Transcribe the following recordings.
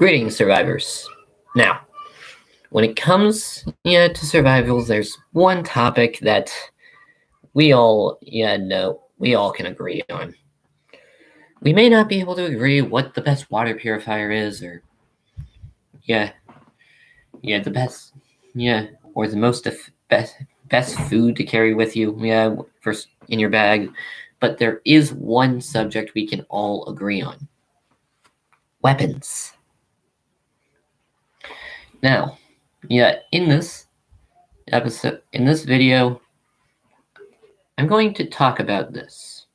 Greetings, survivors. Now, when it comes to survivals, there's one topic that we all can agree on. We may not be able to agree what the best water purifier is, or the best, or the most best food to carry with you, first in your bag. But there is one subject we can all agree on: weapons. Now, in this episode, in this video, I'm going to talk about this.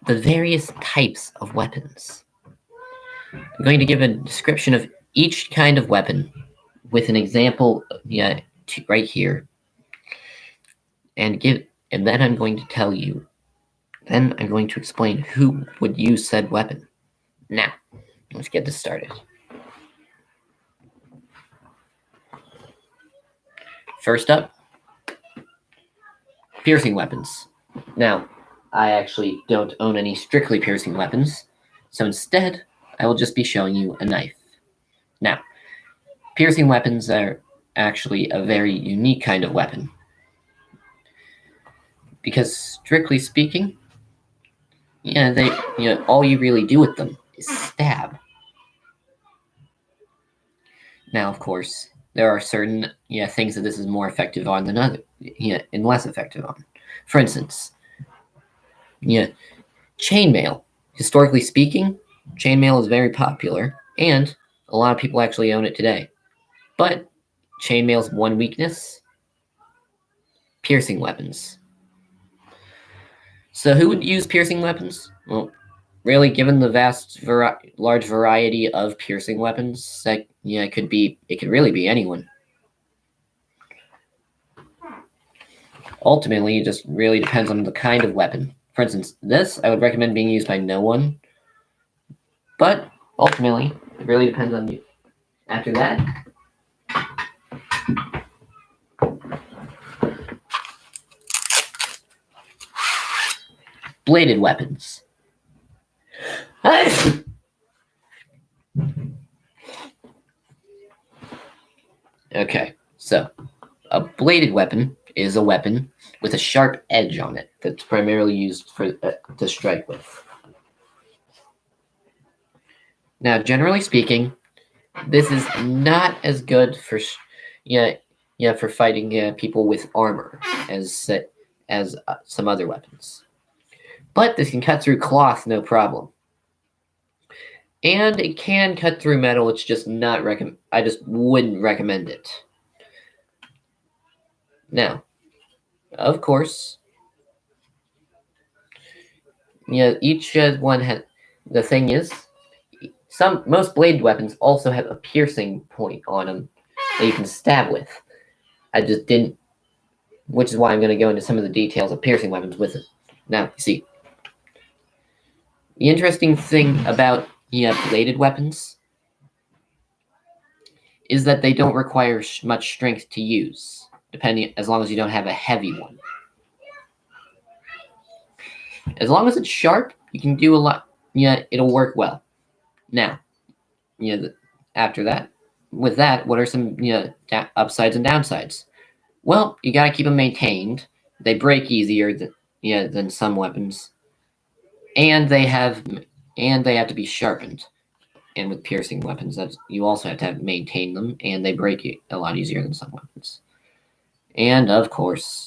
The various types of weapons. I'm going to give a description of each kind of weapon with an example right here. And then I'm going to tell you. Then I'm going to explain who would use said weapon. Now, let's get this started. First up, piercing weapons. Now, I actually don't own any strictly piercing weapons, so instead, I will just be showing you a knife. Now, piercing weapons are actually a very unique kind of weapon, because strictly speaking, all you really do with them is stab. Now, of course, there are certain things that this is more effective on than other, and less effective on. For instance, chainmail. Historically speaking, chainmail is very popular, and a lot of people actually own it today. But chainmail's one weakness: piercing weapons. So who would use piercing weapons? Well, really, given the large variety of piercing weapons, it could really be anyone. Ultimately, it just really depends on the kind of weapon. For instance, this I would recommend being used by no one, but ultimately, it really depends on you. After that, bladed weapons. Okay, so a bladed weapon is a weapon with a sharp edge on it that's primarily used to strike with. Now, generally speaking, this is not as good for for fighting people with armor as some other weapons. But this can cut through cloth no problem. And it can cut through metal. It's just not I just wouldn't recommend it. Now, of course, each one has. The thing is, most bladed weapons also have a piercing point on them that you can stab with. I just didn't, which is why I'm going to go into some of the details of piercing weapons with it. Now, you see, the interesting thing about bladed weapons is that they don't require much strength to use, as long as you don't have a heavy one. As long as it's sharp, you can do a lot. It'll work well. Now, after that, with that, what are some upsides and downsides? Well, you gotta keep them maintained. They break easier than some weapons, and they have to be sharpened. And with piercing weapons, you also have to maintain them, and they break a lot easier than some weapons. And of course,